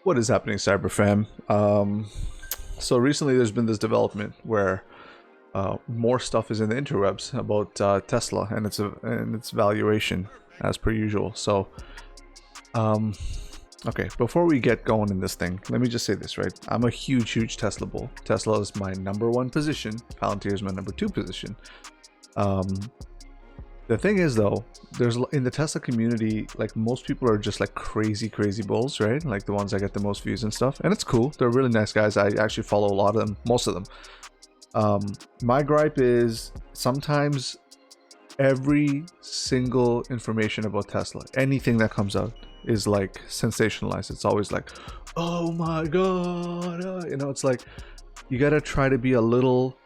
What is happening, Cyber fam? So recently there's been this development where more stuff is in the interwebs about Tesla and its valuation, as per usual. So, um, okay, before we get going in this thing, let me just say this, right? I'm a huge Tesla bull. Tesla is my number one position. Palantir is my number two position. Um, the thing is, though, there's in the Tesla community, like most people are just like crazy bulls, right? Like the ones that get the most views and stuff, and it's cool. They're really nice guys. I actually follow a lot of them, most of them. My gripe is sometimes every single information about Tesla, anything that comes out, is like sensationalized. It's always like, oh my god, it's like you gotta try to be a little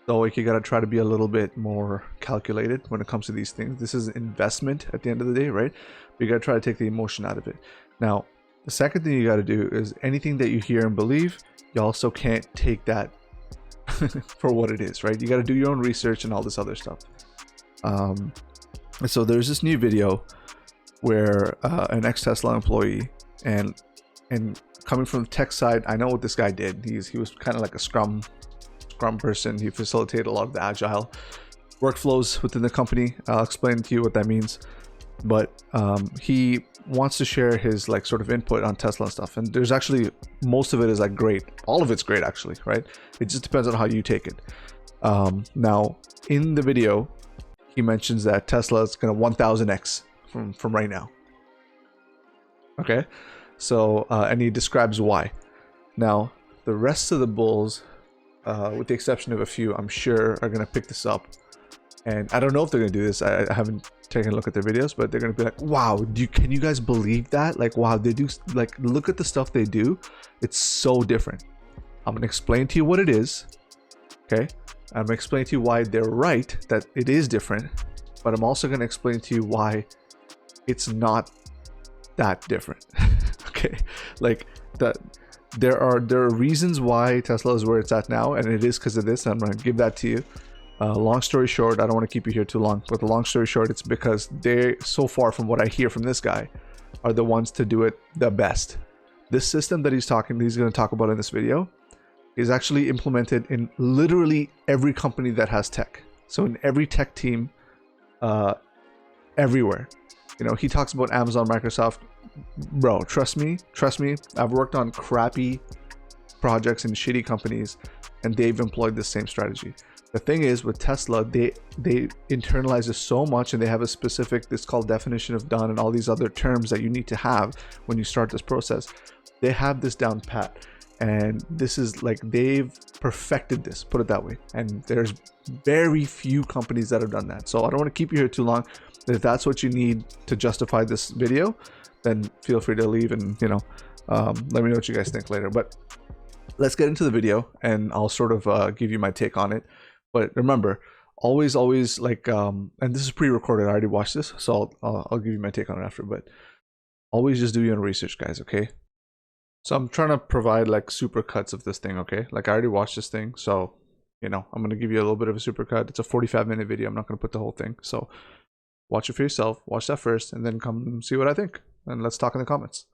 stoic. You gotta try to be a little bit more calculated when it comes to these things. This is an investment at the end of the day, right? But you gotta try to take the emotion out of it. Now, the second thing you gotta do is anything that you hear and believe, you also can't take that for what it is, right? You got to do your own research and all this other stuff. So there's this new video where an ex-Tesla employee and coming from the tech side, I know what this guy did. He was kind of like a Scrum person. He facilitated a lot of the Agile workflows within the company. I'll explain to you what that means. But he wants to share his like sort of input on Tesla and stuff. And there's actually most of it is like great. All of it's great actually, right? It just depends on how you take it. Now in the video, he mentions that Tesla is gonna 1000x from right now. Okay, so and he describes why. Now the rest of the bulls, with the exception of a few, I'm sure are gonna pick this up. And I don't know if they're gonna do this. I haven't taken a look at their videos, but they're gonna be like, "Wow, can you guys believe that? Like, wow, they do. Like, look at the stuff they do. It's so different." I'm gonna explain to you what it is. Okay, I'm gonna explain to you why they're right that it is different, but I'm also gonna explain to you why it's not that different. Okay, like that. There are reasons why Tesla is where it's at now, and it is because of this. I'm gonna give that to you. Long story short, I don't want to keep you here too long, but the long story short, it's because they, so far from what I hear from this guy, are the ones to do it the best. This system that he's going to talk about in this video is actually implemented in literally every company that has tech. So in every tech team, everywhere. You know, he talks about Amazon, Microsoft. Bro, trust me, I've worked on crappy projects in shitty companies, and they've employed the same strategy. The thing is with Tesla, they internalize it so much, and they have a specific, this called definition of done and all these other terms that you need to have when you start this process. They have this down pat, and this is like they've perfected this, put it that way. And there's very few companies that have done that. So I don't want to keep you here too long. If that's what you need to justify this video, then feel free to leave and let me know what you guys think later. But let's get into the video, and I'll sort of give you my take on it. But remember, always like, and this is pre-recorded. I already watched this, so I'll give you my take on it after. But always just do your own research, guys. Okay. So I'm trying to provide like super cuts of this thing. Okay. Like I already watched this thing, so I'm gonna give you a little bit of a super cut. It's a 45-minute video. I'm not gonna put the whole thing. So watch it for yourself. Watch that first, and then come see what I think. And let's talk in the comments.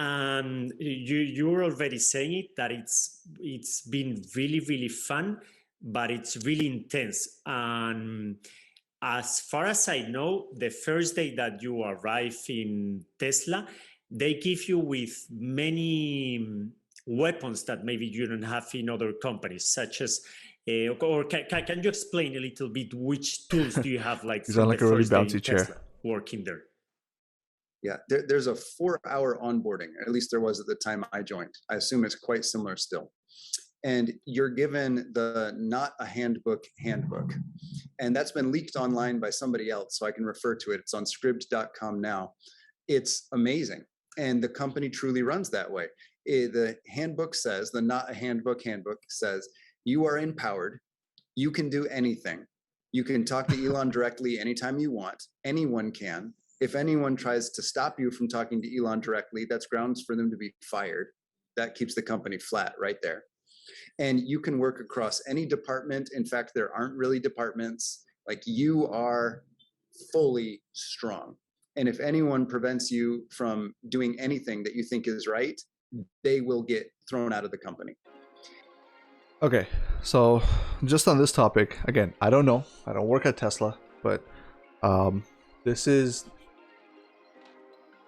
You were already saying it, that it's been really fun, but it's really intense. And as far as I know, the first day that you arrive in Tesla, they give you with many weapons that maybe you don't have in other companies, such as or can you explain a little bit which tools do you have, like from like the a really bouncy chair Tesla working there? Yeah, there's a 4-hour onboarding. At least there was at the time I joined. I assume it's quite similar still. And you're given the not a handbook, and that's been leaked online by somebody else, so I can refer to it. It's on scribd.com now. It's amazing, and the company truly runs that way. The handbook says, the not a handbook says, you are empowered. You can do anything. You can talk to Elon directly anytime you want. Anyone can. If anyone tries to stop you from talking to Elon directly, that's grounds for them to be fired. That keeps the company flat right there. And you can work across any department. In fact, there aren't really departments. Like, you are fully strong. And if anyone prevents you from doing anything that you think is right, they will get thrown out of the company. Okay, so just on this topic, again, I don't know. I don't work at Tesla, but this is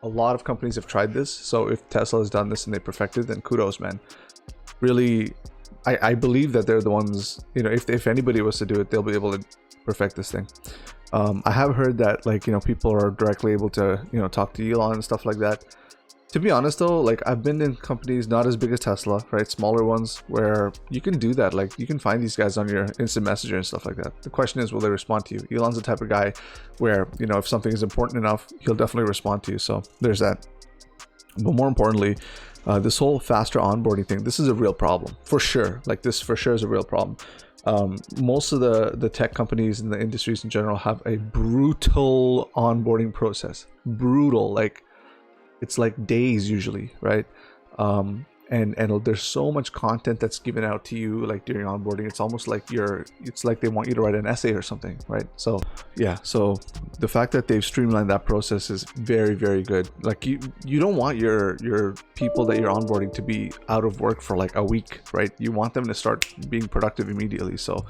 a lot of companies have tried this. So if Tesla has done this and they perfected, then kudos, man. Really, I believe that they're the ones, you know, if anybody was to do it, they'll be able to perfect this thing. I have heard that, like, you know, people are directly able to, you know, talk to Elon and stuff like that. To be honest though, like, I've been in companies not as big as Tesla, right? Smaller ones where you can do that. Like, you can find these guys on your instant messenger and stuff like that. The question is, will they respond to you? Elon's the type of guy where, you know, if something is important enough, he'll definitely respond to you. So there's that. But more importantly, this whole faster onboarding thing, this is a real problem for sure. Like, this for sure is a real problem. Most of the tech companies and the industries in general have a brutal onboarding process. Brutal, like, it's like days usually, right? And there's so much content that's given out to you, like, during onboarding. It's almost like it's like they want you to write an essay or something, right? So yeah, so the fact that they've streamlined that process is very, very good. Like, you don't want your people that you're onboarding to be out of work for like a week, right? You want them to start being productive immediately. So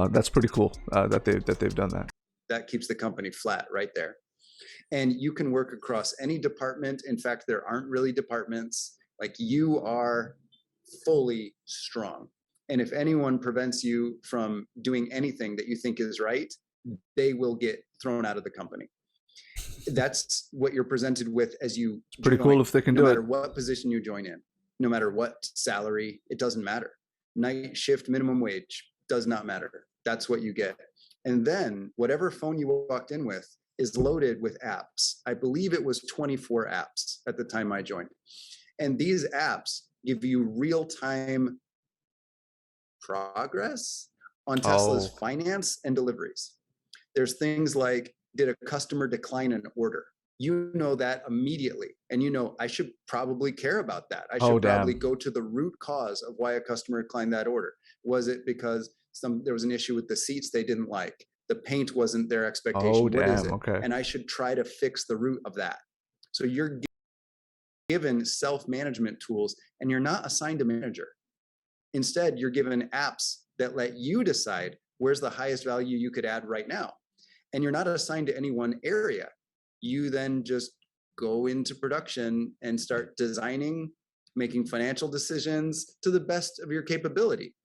that's pretty cool that they've done that. That keeps the company flat right there. And you can work across any department. In fact, there aren't really departments. Like, you are fully strong. And if anyone prevents you from doing anything that you think is right, they will get thrown out of the company. That's what you're presented with as you It's pretty cool if they can do it. No matter what position you join in, no matter what salary, it doesn't matter. Night shift, minimum wage, does not matter. That's what you get. And then whatever phone you walked in with is loaded with apps. I believe it was 24 apps at the time I joined. And these apps give you real-time progress on Tesla's finance and deliveries. There's things like, did a customer decline an order? You know that immediately. And you know, I should probably care about that. I should probably go to the root cause of why a customer declined that order. Was it because there was an issue with the seats they didn't like? The paint wasn't their expectation. What is it? Okay. And I should try to fix the root of that. So you're given self-management tools, and you're not assigned a manager. Instead, you're given apps that let you decide where's the highest value you could add right now. And you're not assigned to any one area. You then just go into production and start designing, making financial decisions to the best of your capability.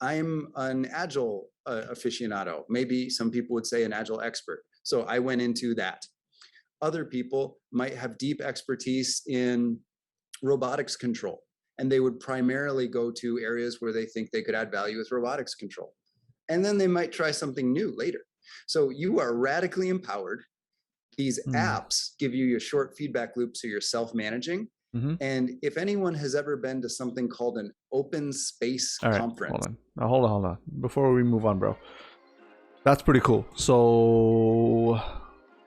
I'm an Agile aficionado. Maybe some people would say an Agile expert. So I went into that. Other people might have deep expertise in robotics control, and they would primarily go to areas where they think they could add value with robotics control. And then they might try something new later. So you are radically empowered. These apps give you a short feedback loop, so you're self-managing. And if anyone has ever been to something called an open space conference. Hold on. Before we move on, bro. That's pretty cool. So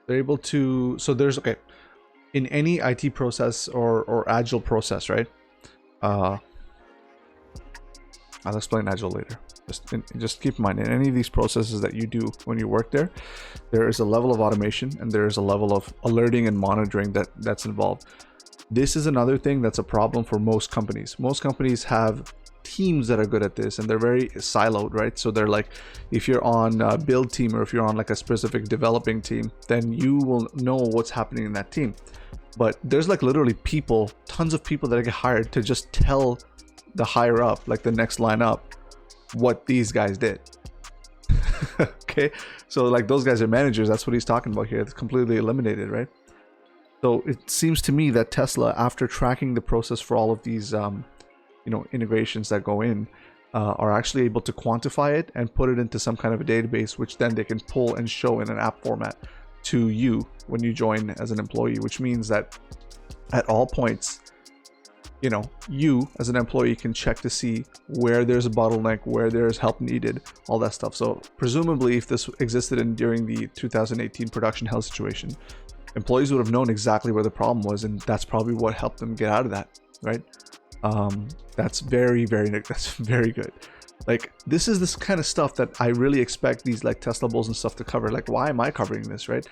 they're able to, so there's, okay, in any IT process or Agile process, right? I'll explain Agile later. Just keep in mind, in any of these processes that you do when you work there, there is a level of automation and there is a level of alerting and monitoring that's involved. This is another thing that's a problem for most companies. Most companies have teams that are good at this, and they're very siloed, right? So they're like, if you're on a build team or if you're on like a specific developing team, then you will know what's happening in that team. But there's like literally people, tons of people that get hired to just tell the higher up, like the next line up, what these guys did. Okay, so like those guys are managers. That's what he's talking about here. It's completely eliminated, right? So it seems to me that Tesla, after tracking the process for all of these integrations that go in, are actually able to quantify it and put it into some kind of a database, which then they can pull and show in an app format to you when you join as an employee, which means that at all points, you as an employee can check to see where there's a bottleneck, where there's help needed, all that stuff. So presumably, if this existed during the 2018 production hell situation, employees would have known exactly where the problem was, and that's probably what helped them get out of that, right? That's very, that's very good. Like, this is this kind of stuff that I really expect these like Tesla Bulls and stuff to cover. Like, why am I covering this, right?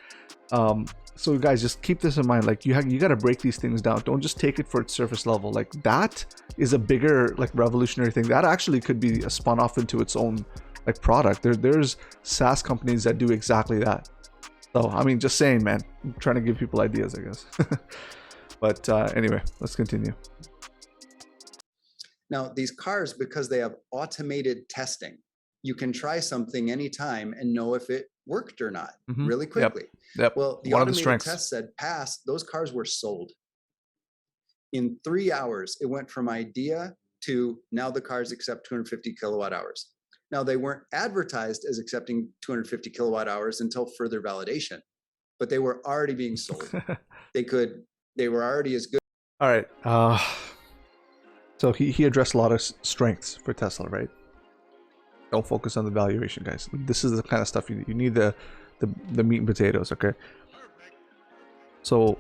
So guys, just keep this in mind. Like you got to break these things down. Don't just take it for its surface level. Like that is a bigger, like, revolutionary thing. That actually could be a spun off into its own, like, product. There's SaaS companies that do exactly that. So I mean, just saying, man. I'm trying to give people ideas, I guess. But anyway, let's continue. Now, these cars, because they have automated testing, you can try something anytime and know if it worked or not really quickly. Yep. Well, the automated test said pass. Those cars were sold. In 3 hours, it went from idea to now the cars accept 250 kilowatt hours. Now, they weren't advertised as accepting 250 kilowatt hours until further validation, but they were already being sold. They were already as good. All right. So he addressed a lot of strengths for Tesla, right? Don't focus on the valuation, guys. This is the kind of stuff you need, the meat and potatoes, okay? So,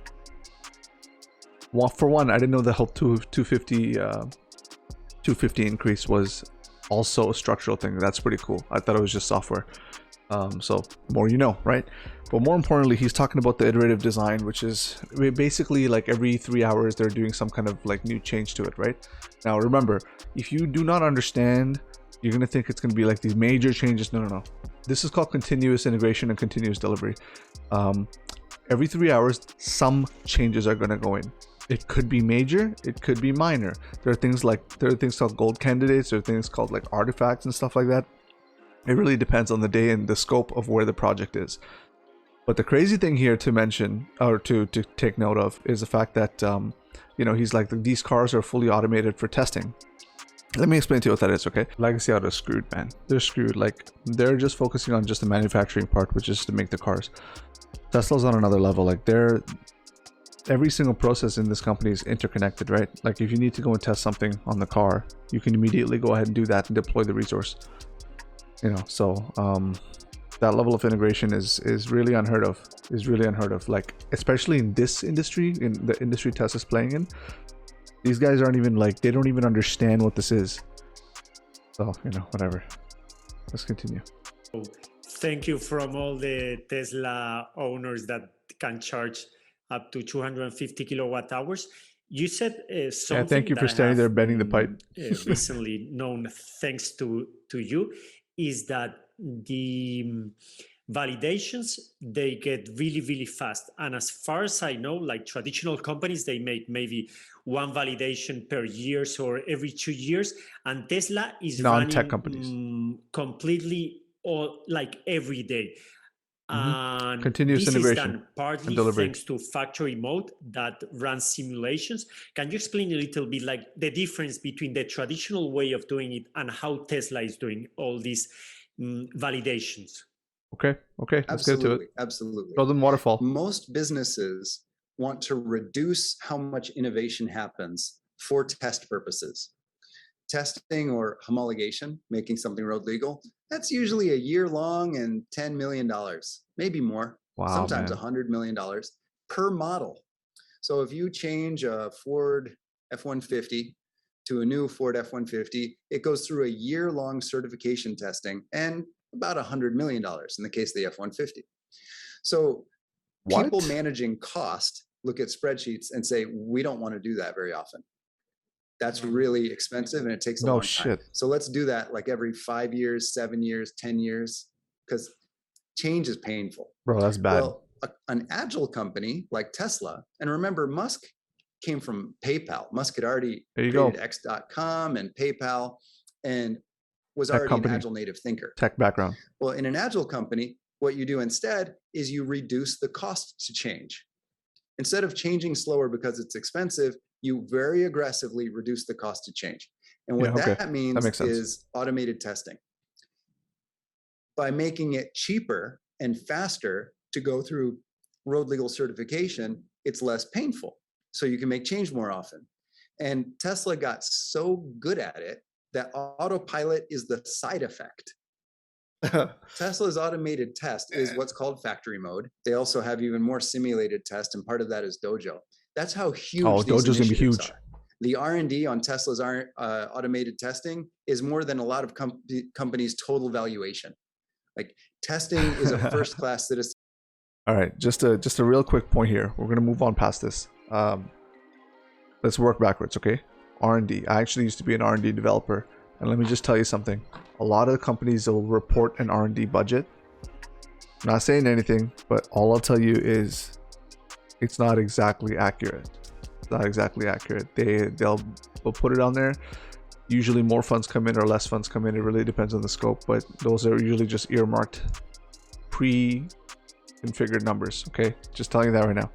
for one, I didn't know the whole 250 increase was also a structural thing. That's pretty cool. I thought it was just software. So more you know, right? But more importantly, he's talking about the iterative design, which is basically like every 3 hours they're doing some kind of like new change to it, right? Now remember, if you do not understand, you're gonna think it's gonna be like these major changes. No. This is called continuous integration and continuous delivery. Every 3 hours, some changes are gonna go in. It could be major, it could be minor. There are things called gold candidates, there are things called like artifacts and stuff like that. It really depends on the day and the scope of where the project is. But the crazy thing here to mention, or to take note of, is the fact that he's like, these cars are fully automated for testing. Let me explain to you what that is, okay? Legacy Auto is screwed, man. They're screwed. Like, they're just focusing on just the manufacturing part, which is to make the cars. Tesla's on another level. Like, every single process in this company is interconnected, right? Like, if you need to go and test something on the car, you can immediately go ahead and do that and deploy the resource. So that level of integration is really unheard of. Like, especially in this industry, in the industry Tesla's playing in, these guys aren't even like, they don't even understand what this is. So whatever. Let's continue. Thank you from all the Tesla owners that can charge up to 250 kilowatt hours. You said something. Yeah, thank you for standing there bending the pipe. Recently known, thanks to you, is that the validations, they get really, really fast. And as far as I know, like traditional companies, they make maybe one validation per year or every 2 years. And Tesla is non-tech running companies completely like every day. And continuous this integration is done partly thanks to factory mode that runs simulations. Can you explain a little bit like the difference between the traditional way of doing it and how Tesla is doing all these validations? Okay, let's get to it. Absolutely. Build them Waterfall. Most businesses want to reduce how much innovation happens for test purposes. Testing or homologation, making something road legal, that's usually a year long and $10 million, maybe more, sometimes $100 million per model. So if you change a Ford F-150 to a new Ford F-150, it goes through a year-long certification testing and about $100 million in the case of the F-150. So people managing cost look at spreadsheets and say, we don't want to do that very often. That's really expensive and it takes a long time. So let's do that like every 5 years, 7 years, 10 years, because change is painful. Bro, that's bad. Well, an agile company like Tesla, and remember, Musk came from PayPal. Musk had already created X.com and PayPal and was already an agile native thinker. Tech background. Well, in an agile company, what you do instead is you reduce the cost to change. Instead of changing slower because it's expensive, you very aggressively reduce the cost to change. And what that means is automated testing. By making it cheaper and faster to go through road legal certification, it's less painful. So you can make change more often. And Tesla got so good at it that autopilot is the side effect. Tesla's automated test is what's called factory mode. They also have even more simulated test, and part of that is Dojo. That's how huge these Dojo's gonna be huge. are. The R&D on Tesla's automated testing is more than a lot of companies' total valuation. Like, testing is a first-class citizen. All right, just a real quick point here. We're gonna move on past this. Let's work backwards, okay? R&D. I actually used to be an R&D developer, and let me just tell you something. A lot of the companies will report an R&D budget. I'm not saying anything, but all I'll tell you is it's not exactly accurate. It's not exactly accurate. They'll put it on there. Usually more funds come in or less funds come in. It really depends on the scope, but those are usually just earmarked pre-configured numbers, okay? Just telling you that right now.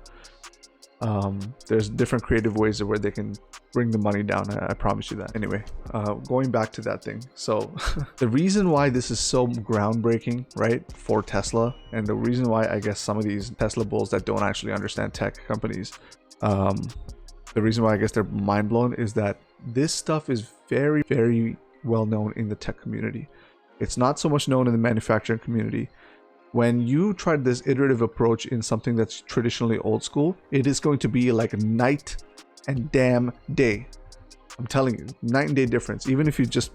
There's different creative ways of where they can bring the money down. I promise you that. Anyway, going back to that thing. So the reason why this is so groundbreaking, right, for Tesla, and the reason why I guess some of these Tesla bulls that don't actually understand tech companies, the reason why I guess they're mind blown is that this stuff is very, very well known in the tech community. It's not so much known in the manufacturing community. When you try this iterative approach in something that's traditionally old school, it is going to be like night and damn day. I'm telling you, night and day difference. Even if you just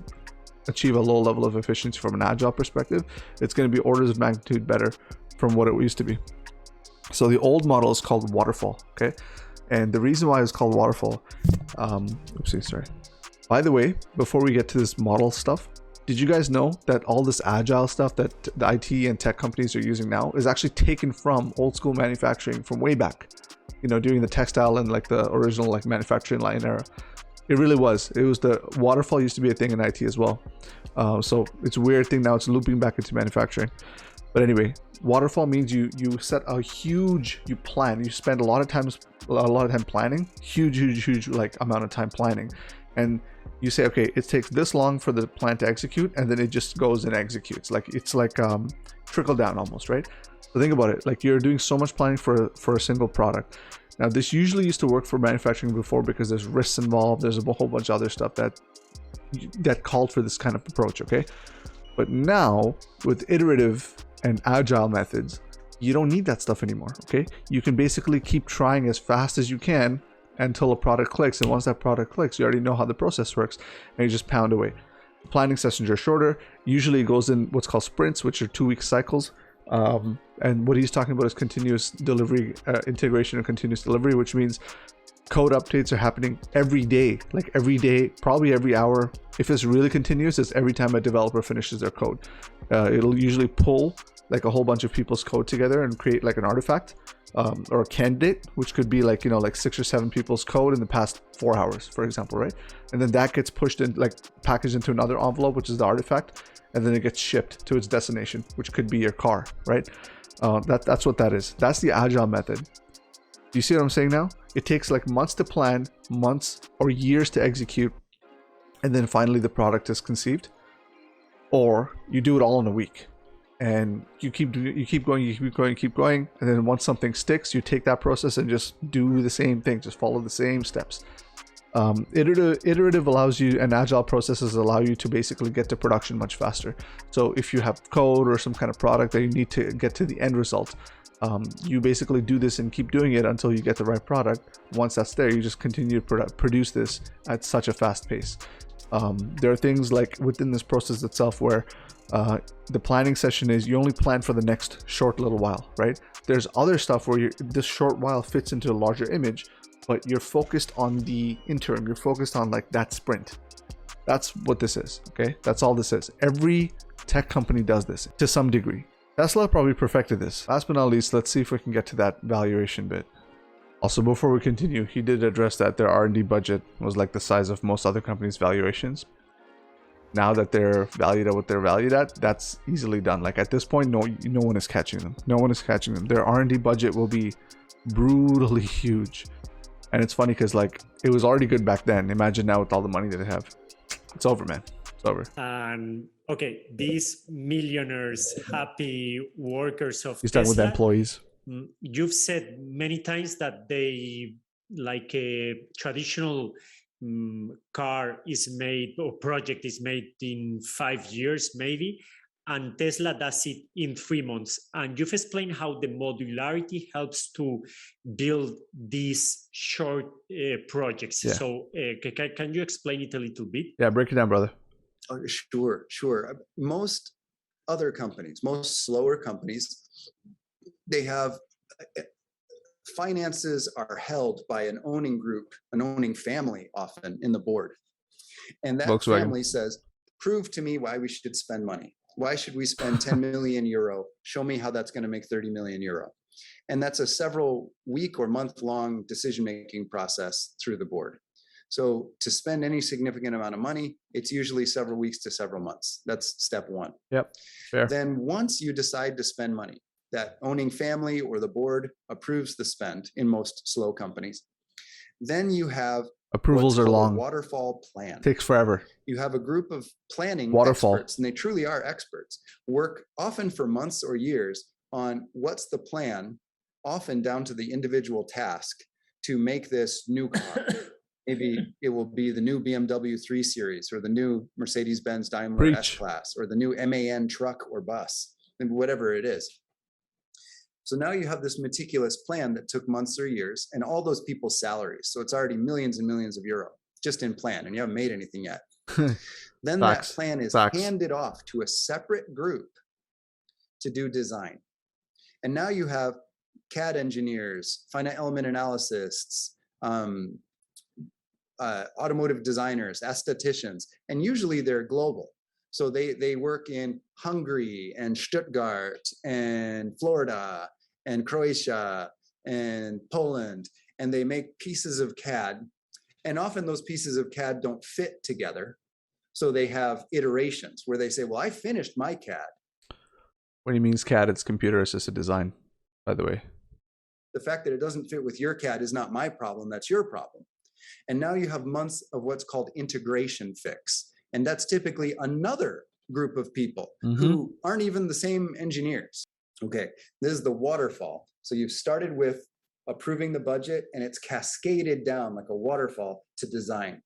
achieve a low level of efficiency from an agile perspective, it's going to be orders of magnitude better from what it used to be. So the old model is called Waterfall, okay? And the reason why it's called Waterfall, by the way, before we get to this model stuff, did you guys know that all this agile stuff that the IT and tech companies are using now is actually taken from old school manufacturing from way back, you know, during the textile and like the original like manufacturing line era? It really was. It was the Waterfall used to be a thing in IT as well. So it's a weird thing now. It's looping back into manufacturing. But anyway, Waterfall means you set a huge, you plan, you spend a lot of time planning, huge like amount of time planning. And you say, okay, it takes this long for the plan to execute, and then it just goes and executes. Like it's like trickle down almost, right? So think about it. Like you're doing so much planning for a single product. Now this usually used to work for manufacturing before because there's risks involved. There's a whole bunch of other stuff that called for this kind of approach, okay? But now with iterative and agile methods, you don't need that stuff anymore, okay? You can basically keep trying as fast as you can until a product clicks, and once that product clicks, you already know how the process works, and you just pound away. Planning sessions are shorter. Usually it goes in what's called sprints, which are 2-week cycles. And what he's talking about is continuous delivery, integration and continuous delivery, which means code updates are happening every day, like every day, probably every hour. If it's really continuous, it's every time a developer finishes their code. It'll usually pull like a whole bunch of people's code together and create like an artifact. Or a candidate, which could be like, you know, like 6 or 7 people's code in the past 4 hours, for example, right? And then that gets pushed in, like packaged into another envelope, which is the artifact, and then it gets shipped to its destination, which could be your car, right? That's what that is. That's the agile method. Do you see what I'm saying now? It takes like months to plan, months or years to execute, and then finally the product is conceived. Or you do it all in a week. And you keep going, and then once something sticks, you take that process and just do the same thing, just follow the same steps. Iterative allows you, and agile processes allow you to basically get to production much faster. So if you have code or some kind of product that you need to get to the end result, you basically do this and keep doing it until you get the right product. Once that's there, you just continue to produce this at such a fast pace. There are things like within this process itself where the planning session is you only plan for the next short little while, right? There's other stuff where this short while fits into a larger image, but you're focused on the interim. You're focused on like that sprint. That's what this is, okay? That's all this is. Every tech company does this to some degree. Tesla probably perfected this. Last but not least, let's see if we can get to that valuation bit. Also, before we continue, he did address that their R&D budget was like the size of most other companies' valuations. Now that they're valued at what they're valued at, that's easily done. Like at this point, no one is catching them. No one is catching them. Their R&D budget will be brutally huge. And it's funny because like it was already good back then. Imagine now with all the money that they have. It's over, man. It's over. Okay, these millionaires, happy workers of He's talking with Tesla, employees. You've said many times that they, like a traditional car is made or project is made in 5 years maybe, and Tesla does it in 3 months. And you've explained how the modularity helps to build these short projects. Yeah. So can you explain it a little bit? Yeah, break it down, brother. Sure. Most other companies, most slower companies, they have finances are held by an owning group, an owning family often in the board. And that Volkswagen. family says, prove to me why we should spend money. Why should we spend 10 million euro? Show me how that's going to make 30 million euro. And that's a several week or month long decision-making process through the board. So to spend any significant amount of money, it's usually several weeks to several months. That's step one. Yep. Fair. Then once you decide to spend money, that owning family or the board approves the spend in most slow companies. Then you have approvals are long. Waterfall plan. Takes forever. You have a group of planning Waterfall experts, and they truly are experts, work often for months or years on what's the plan, often down to the individual task, to make this new car. Maybe it will be the new BMW 3 Series or the new Mercedes-Benz Daimler S-Class or the new MAN truck or bus, and whatever it is. So now you have this meticulous plan that took months or years and all those people's salaries. So it's already millions and millions of euro just in plan, and you haven't made anything yet. Then that plan is handed off to a separate group to do design. And now you have CAD engineers, finite element analysts, automotive designers, aestheticians, and usually they're global. So they work in Hungary and Stuttgart and Florida and Croatia and Poland, and they make pieces of CAD. And often those pieces of CAD don't fit together. So they have iterations where they say, well, I finished my CAD. When he means CAD, it's computer assisted design, by the way. The fact that it doesn't fit with your CAD is not my problem, that's your problem. And now you have months of what's called integration fix. And that's typically another group of people who aren't even the same engineers. Okay, this is the waterfall. So you've started with approving the budget and it's cascaded down like a waterfall to design.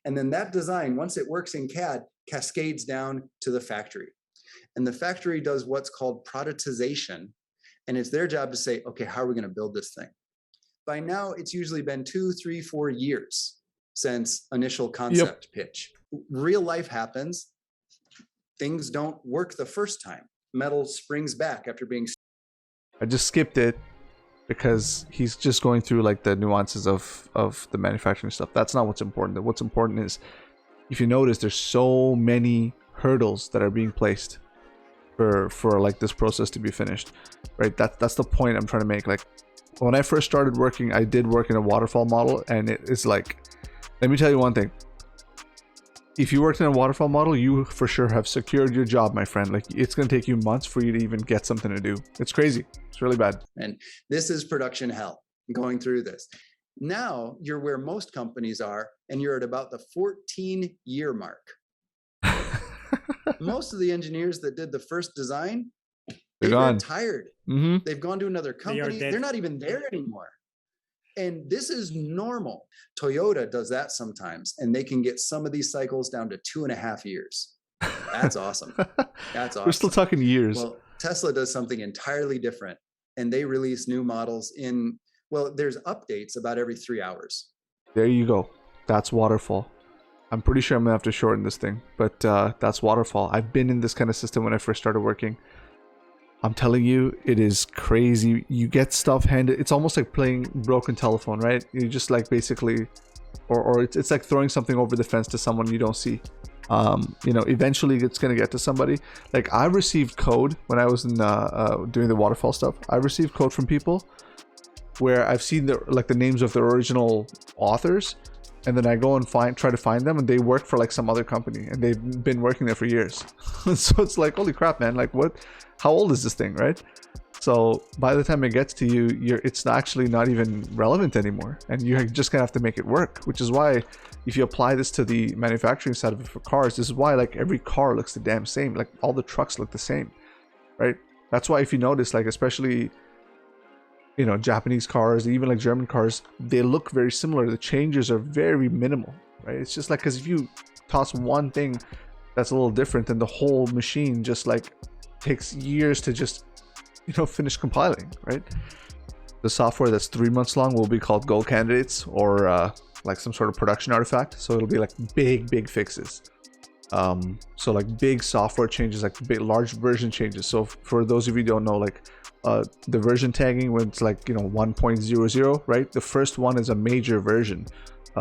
And then that design, once it works in CAD, cascades down to the factory. And the factory does what's called productization. And it's their job to say, okay, how are we going to build this thing? By now, it's usually been 2, 3, 4 years since initial concept pitch. Real life happens. Things don't work the first time. Metal springs back after being... I just skipped it because he's just going through like the nuances of the manufacturing stuff. That's not what's important. What's important is, if you notice, there's so many hurdles that are being placed for like this process to be finished, right? That's the point I'm trying to make. Like, when I first started working, I did work in a waterfall model, and it is like, let me tell you one thing. If you worked in a waterfall model, you for sure have secured your job, my friend. Like, it's going to take you months for you to even get something to do. It's crazy. It's really bad. And this is production hell, going through this. Now you're where most companies are, and you're at about the 14-year mark. Most of the engineers that did the first design, they've retired. They've gone to another company. They're not even there anymore. And this is normal. Toyota does that sometimes, and they can get some of these cycles down to 2.5 years. That's awesome. That's awesome. We're still talking years. Well, Tesla does something entirely different, and they release new models in, well, there's updates about every 3 hours. There you go. That's Waterfall. I'm pretty sure I'm gonna have to shorten this thing, but that's Waterfall. I've been in this kind of system when I first started working. I'm telling you, it is crazy. You get stuff handed. It's almost like playing broken telephone, right? You just like basically, or it's like throwing something over the fence to someone you don't see. You know, eventually it's gonna get to somebody. Like, I received code when I was in doing the waterfall stuff. I received code from people where I've seen the names of the original authors, and then I go and try to find them, and they work for like some other company, and they've been working there for years. So it's like, holy crap, man! Like, what? How old is this thing, right? So by the time it gets to you, it's actually not even relevant anymore, and you're just gonna have to make it work. Which is why, if you apply this to the manufacturing side of it for cars, this is why like every car looks the damn same. Like, all the trucks look the same, right? That's why if you notice, like, especially, you know, Japanese cars, even like German cars, they look very similar. The changes are very minimal, right? It's just like, because if you toss one thing that's a little different, then the whole machine just like takes years to just, you know, finish compiling, right? The software that's 3 months long will be called gold candidates, or like some sort of production artifact. So it'll be like big fixes. So like big software changes, like big large version changes. So for those of you who don't know, like the version tagging when it's like 1.00, right? The first one is a major version,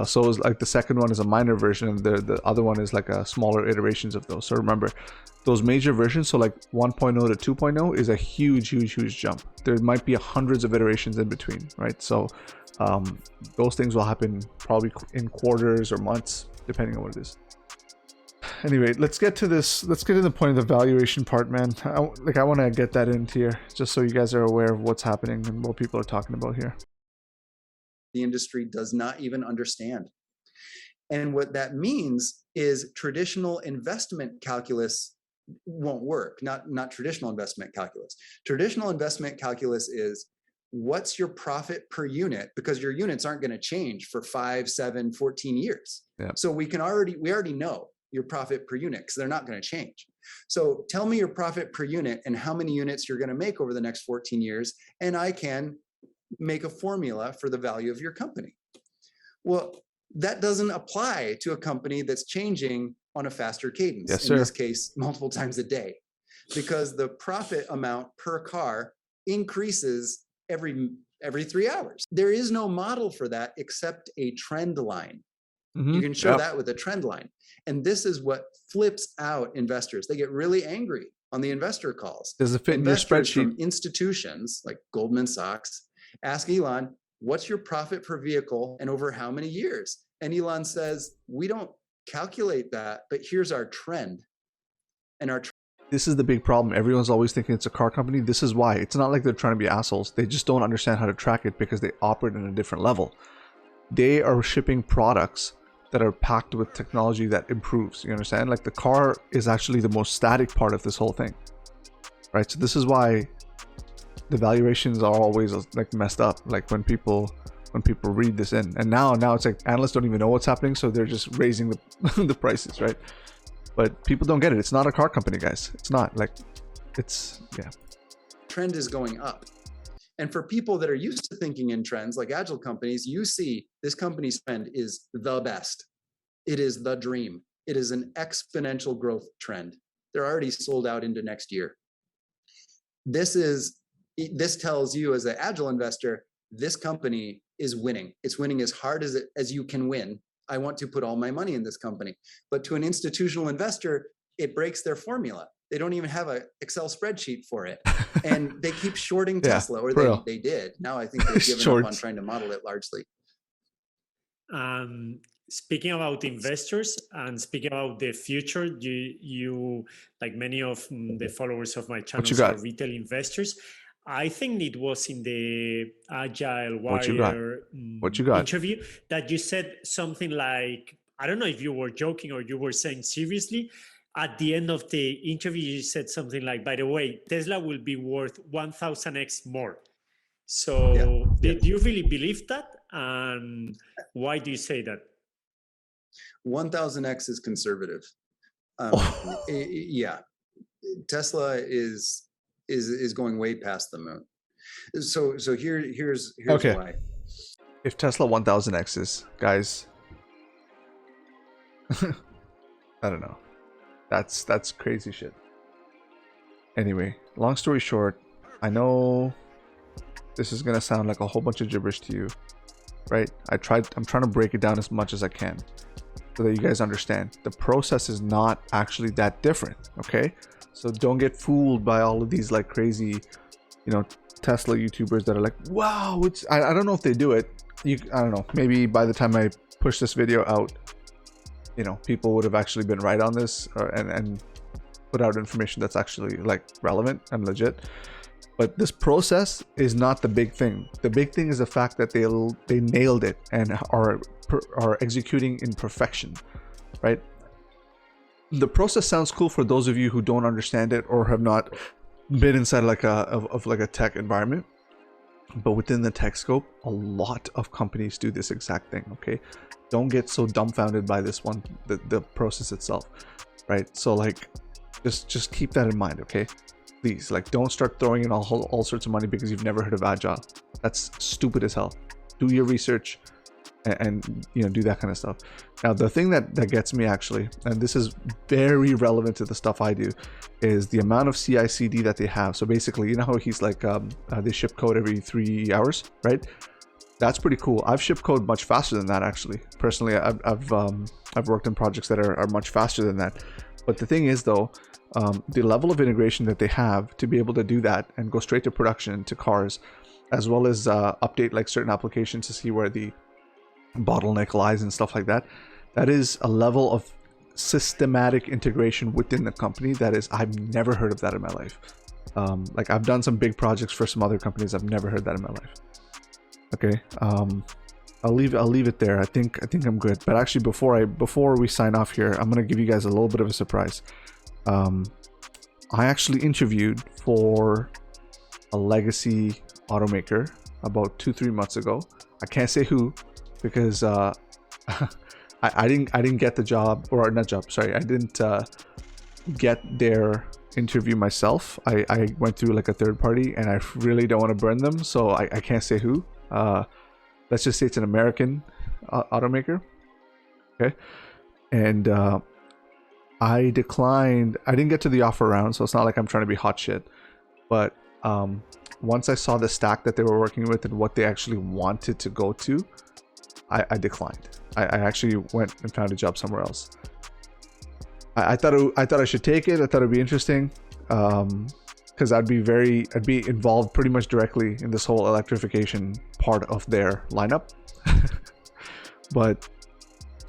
so it's like the second one is a minor version, and the other one is like a smaller iterations of those. So remember, those major versions, so like 1.0 to 2.0 is a huge jump. There might be hundreds of iterations in between, right? So those things will happen probably in quarters or months, depending on what it is. Anyway, let's get to this. Let's get to the point of the valuation part, man. I want to get that in here just so you guys are aware of what's happening and what people are talking about here. The industry does not even understand. And what that means is traditional investment calculus won't work. Not traditional investment calculus. Traditional investment calculus is what's your profit per unit, because your units aren't going to change for 5, 7, 14 years. Yeah. So we already know your profit per unit because they're not going to change. So tell me your profit per unit and how many units you're going to make over the next 14 years, and I can make a formula for the value of your company. Well, that doesn't apply to a company that's changing on a faster cadence. Yes, in this case, multiple times a day, because the profit amount per car increases every 3 hours. There is no model for that except a trend line. You can show that with a trend line. And this is what flips out investors. They get really angry on the investor calls. Does it fit in your spreadsheet? From institutions like Goldman Sachs ask Elon, what's your profit per vehicle and over how many years? And Elon says, we don't calculate that, but here's our trend. And this is the big problem. Everyone's always thinking it's a car company. This is why. It's not like they're trying to be assholes. They just don't understand how to track it because they operate in a different level. They are shipping products that are packed with technology that improves. You understand? Like the car is actually the most static part of this whole thing, right? So this is why the valuations are always like messed up. Like when people read this in, and now it's like analysts don't even know what's happening, so they're just raising the the prices, right? But people don't get it. It's not a car company, guys. It's not like trend is going up. And for people that are used to thinking in trends, like agile companies, you see this company's trend is the best. It is the dream. It is an exponential growth trend. They're already sold out into next year. This tells you as an agile investor, this company is winning. It's winning as hard as you can win. I want to put all my money in this company. But to an institutional investor, it breaks their formula. They don't even have an Excel spreadsheet for it. And they keep shorting Tesla, or they did. Now I think they've given up on trying to model it largely. Speaking about investors and speaking about the future, you like many of the followers of my channel are retail investors. I think it was in the Agile Warrior interview that you said something like, I don't know if you were joking or you were saying seriously. At the end of the interview, you said something like, by the way, Tesla will be worth 1000x more. So did you really believe that? And why do you say that? 1000x is conservative. Tesla is going way past the moon. So here's why. If Tesla 1000x is, guys, I don't know. That's crazy shit. Anyway, long story short, I know this is gonna sound like a whole bunch of gibberish to you, right? I'm trying to break it down as much as I can so that you guys understand. The process is not actually that different, okay? So don't get fooled by all of these like crazy, Tesla YouTubers that are like, wow, I don't know if they do it. I don't know. Maybe by the time I push this video out, people would have actually been right on this and put out information that's actually like relevant and legit. But this process is not the big thing. The big thing is the fact that they nailed it and are executing in perfection, right? The process sounds cool for those of you who don't understand it or have not been inside like a tech environment. But within the tech scope, a lot of companies do this exact thing, okay? Don't get so dumbfounded by this one, the process itself, right? So like, just keep that in mind, okay? Please, like, don't start throwing in all sorts of money because you've never heard of Agile. That's stupid as hell. Do your research, and you know, do that kind of stuff. Now, the thing that gets me actually, and this is very relevant to the stuff I do, is the amount of CI/CD that they have. So basically, you know how he's like they ship code every 3 hours, right? That's pretty cool. I've shipped code much faster than that, actually. Personally, I've worked in projects that are much faster than that. But the thing is, though, the level of integration that they have to be able to do that and go straight to production to cars, as well as update like certain applications to see where the bottleneck lies and stuff like that. That is a level of systematic integration within the company that is, I've never heard of that in my life. Like I've done some big projects for some other companies. I've never heard that in my life. Okay. I'll leave it there. I think I'm good. But actually, before we sign off here, I'm gonna give you guys a little bit of a surprise. I actually interviewed for a legacy automaker about 2-3 months ago. I can't say who, because I didn't get the job, or not job. Sorry, I didn't get their interview myself. I went through like a third party, and I really don't want to burn them, so I can't say who. Let's just say it's an American automaker. Okay, and I declined. I didn't get to the offer round, so it's not like I'm trying to be hot shit. But once I saw the stack that they were working with and what they actually wanted to go to, I declined. I actually went and found a job somewhere else. I thought I should take it. I thought it'd be interesting, because I'd be involved pretty much directly in this whole electrification part of their lineup. But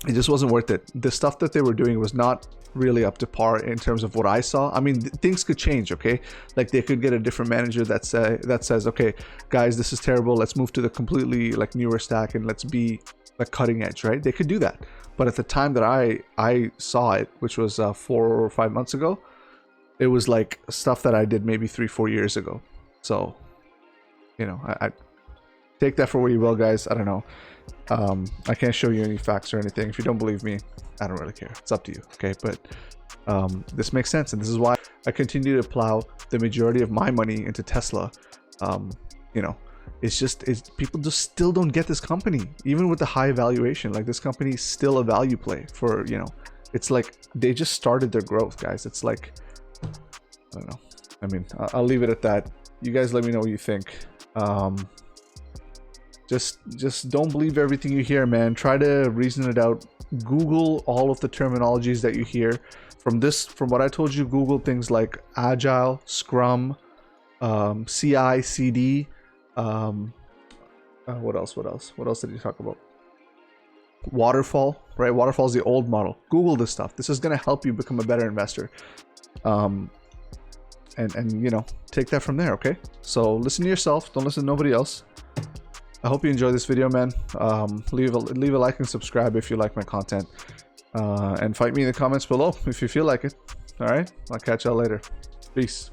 it just wasn't worth it. The stuff that they were doing was not really up to par in terms of what I saw. I mean, things could change, okay? Like they could get a different manager that says, okay, guys, this is terrible. Let's move to the completely like newer stack and let's be like cutting edge, right? They could do that. But at the time that I saw it, which was 4 or 5 months ago, it was like stuff that I did maybe 3-4 years ago. So, you know, I take that for what you will, guys. I don't know. I can't show you any facts or anything. If you don't believe me, I don't really care. It's up to you, okay? But this makes sense, and this is why I continue to plow the majority of my money into Tesla. You know, it's people just still don't get this company, even with the high valuation. Like this company is still a value play for, you know, it's like they just started their growth, guys. It's like, I don't know. I mean, I'll leave it at that. You guys let me know what you think. Just don't believe everything you hear, man. Try to reason it out. Google all of the terminologies that you hear. From what I told you, Google things like Agile, Scrum, CI, CD. What else did you talk about? Waterfall, right? Waterfall is the old model. Google this stuff. This is going to help you become a better investor. And you know, take that from there, okay? So listen to yourself. Don't listen to nobody else. I hope you enjoyed this video, man. Leave a like and subscribe if you like my content. And fight me in the comments below if you feel like it. All right? I'll catch y'all later. Peace.